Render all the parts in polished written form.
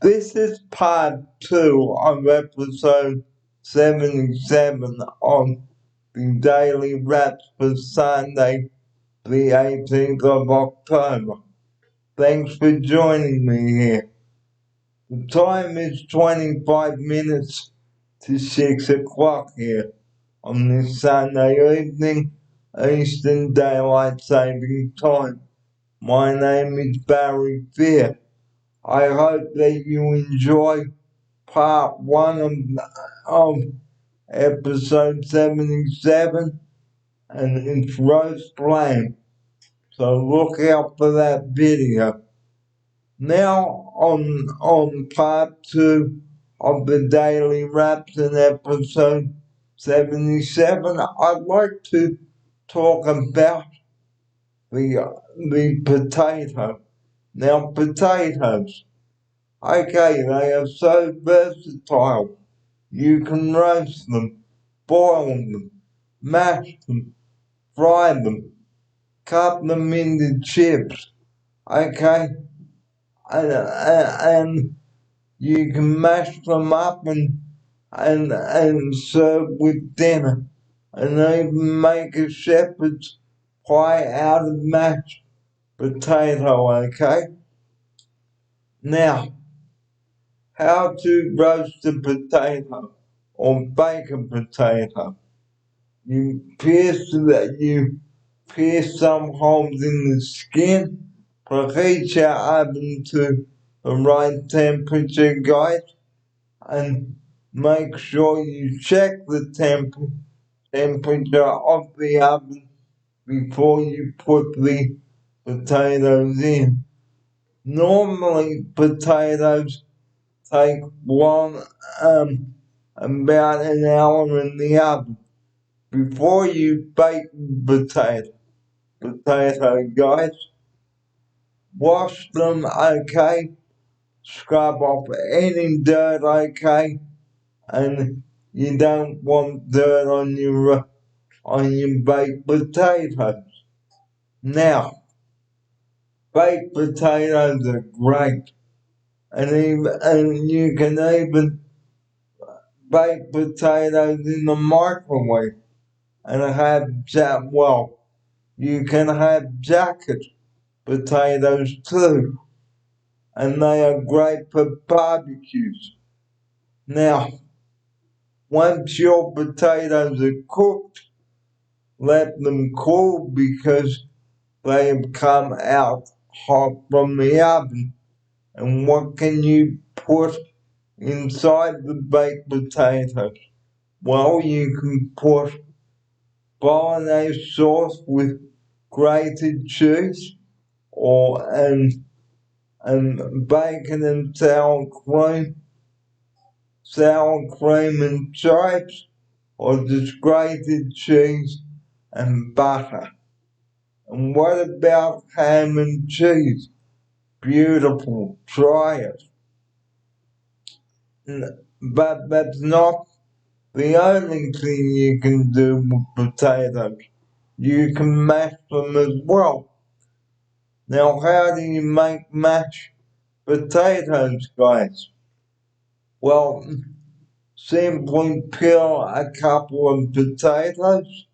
This is part 2 of episode 77 on the Daily Wraps for Sunday, the 18th of October. Thanks for joining me here. The time is 25 minutes to 6 o'clock here on this Sunday evening, Eastern Daylight Saving Time. My name is Barry Fear. I hope that you enjoy part 1 of episode 77 and it's roast lamb. So look out for that video. Now on part 2 of the Daily Wraps in episode 77, I'd like to talk about the potato. Now potatoes, okay, they are so versatile. You can roast them, boil them, mash them, fry them, cut them into chips, okay? And you can mash them up and serve with dinner. And even make a shepherd's pie out of mashed potato, okay? Now, how to roast a potato or bake a potato. You pierce some holes in the skin, preheat your oven to the right temperature, guys, and make sure you check the temperature of the oven before you put the potatoes in. Normally, potatoes take about an hour in the oven. Before you bake potato guys, wash them okay, scrub off any dirt okay, and you don't want dirt on your baked potatoes. Now, baked potatoes are great, and you can even bake potatoes in the microwave and you can have jacket potatoes too, and they are great for barbecues. Now, once your potatoes are cooked, let them cool because they have come out hot from the oven. And what can you put inside the baked potatoes? Well, you can put bolognese sauce with grated cheese and bacon and sour cream and chives, or just grated cheese and butter. And what about ham and cheese? Beautiful, try it. But that's not the only thing you can do with potatoes. You can mash them as well. Now, how do you make mashed potatoes, guys? Well, simply peel a couple of potatoes,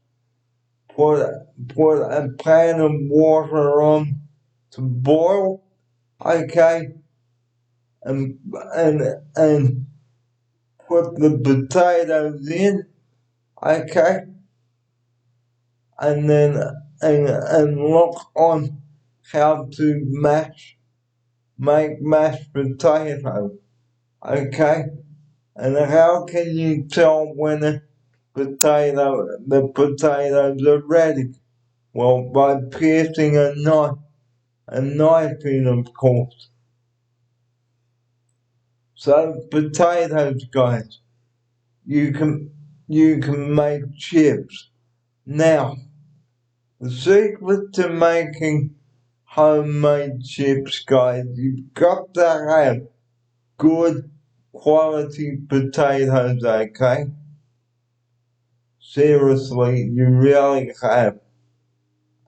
put a pan of water on to boil, okay, and put the potatoes in, okay, and then and look on how to make mashed potato, okay. And how can you tell when the potatoes are ready? Well, by piercing a knife in, of course. So potatoes, guys, you can make chips. Now, the secret to making homemade chips, guys, you've got to have good quality potatoes, okay? Seriously, you really have.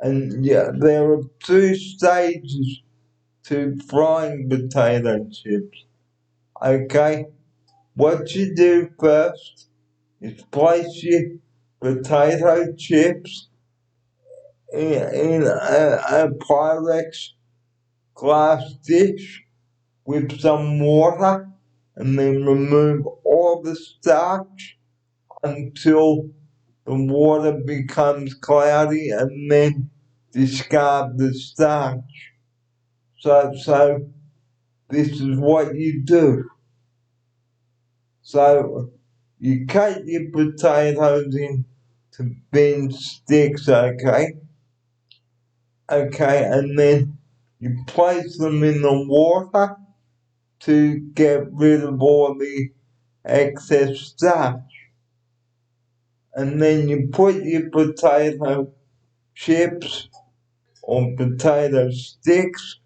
And yeah, there are 2 stages to frying potato chips. Okay, what you do first is place your potato chips in a Pyrex glass dish with some water and then remove all the starch until the water becomes cloudy and then discard the starch. So this is what you do. So you cut your potatoes into thin sticks, okay? Okay, and then you place them in the water to get rid of all the excess starch. And then you put your potato chips or potato sticks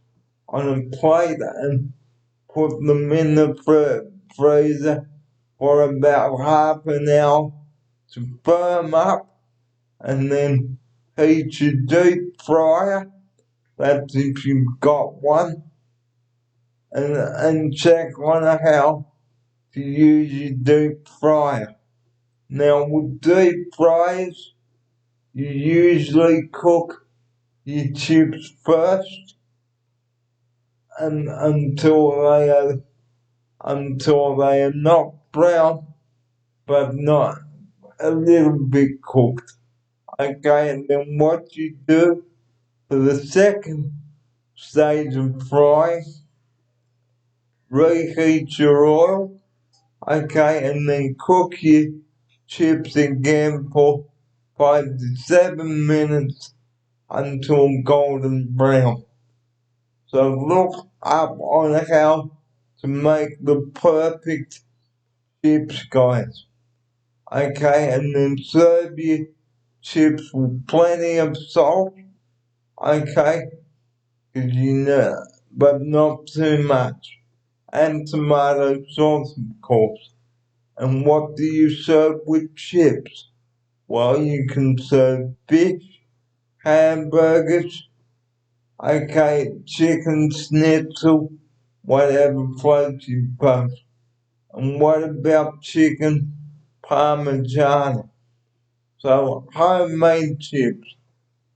on a plate and put them in the freezer for about half an hour to firm up, and then heat your deep fryer, that's if you've got one, and check on how to use your deep fryer. Now with deep fryers, you usually cook your chips first and until they are not brown but not a little bit cooked. Okay, and then what you do for the second stage of frying, reheat your oil, okay, and then cook your chips again for 5 to 7 minutes until golden brown. So look up on how to make the perfect chips, guys. Okay, and then serve your chips with plenty of salt. Okay, cause but not too much. And tomato sauce, of course. And what do you serve with chips? Well, you can serve fish, hamburgers, okay, chicken schnitzel, whatever floats your boat. And what about chicken parmesan? So homemade chips,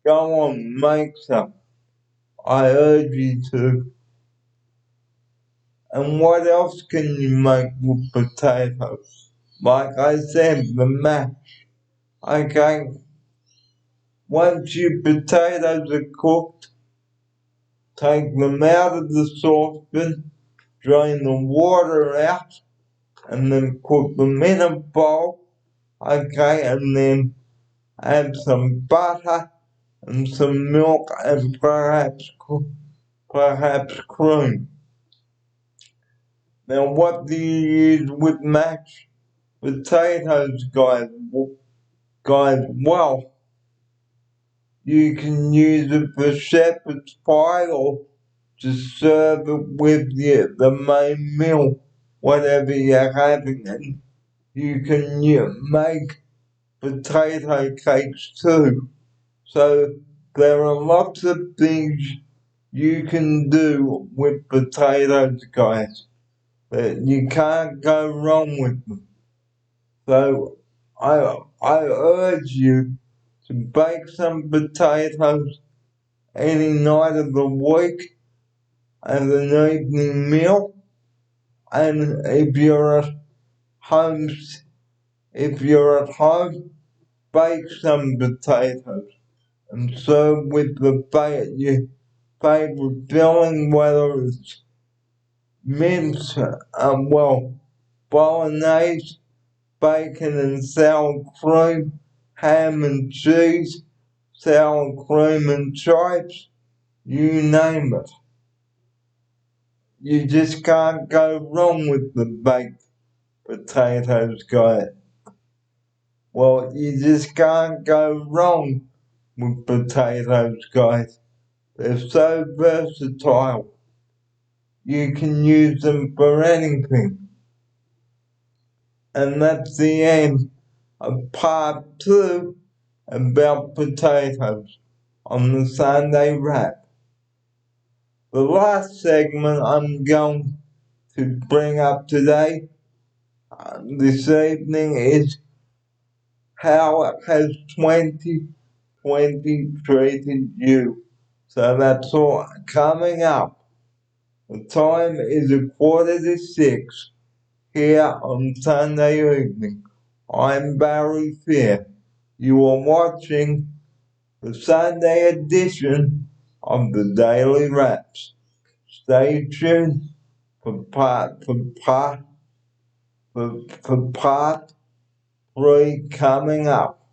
go on, make some. I urge you to. And what else can you make with potatoes? Like I said, the mash. Okay, once your potatoes are cooked, take them out of the saucepan, drain the water out, and then put them in a bowl. Okay, and then add some butter and some milk and perhaps cream. Now, what do you use with mashed potatoes, guys? Well, you can use it for shepherd's pie or to serve it with the main meal, whatever you're having. And you can make potato cakes too. So there are lots of things you can do with potatoes, guys. But you can't go wrong with them. So I urge you to bake some potatoes any night of the week as an evening meal. And home, if you're at home, bake some potatoes and serve with your favorite filling, whether it's mince, bolognese, bacon and sour cream, ham and cheese, sour cream and chives, you name it. You just can't go wrong with the baked potatoes, guys. Well, you just can't go wrong with potatoes, guys. They're so versatile. You can use them for anything. And that's the end of part 2 about potatoes on the Sunday Wrap. The last segment I'm going to bring up today this evening is how has 2020 treated you? So that's all coming up. The time is 5:45 here on Sunday evening. I'm Barry Fear. You are watching the Sunday edition of the Daily Wraps. Stay tuned for part 3 coming up.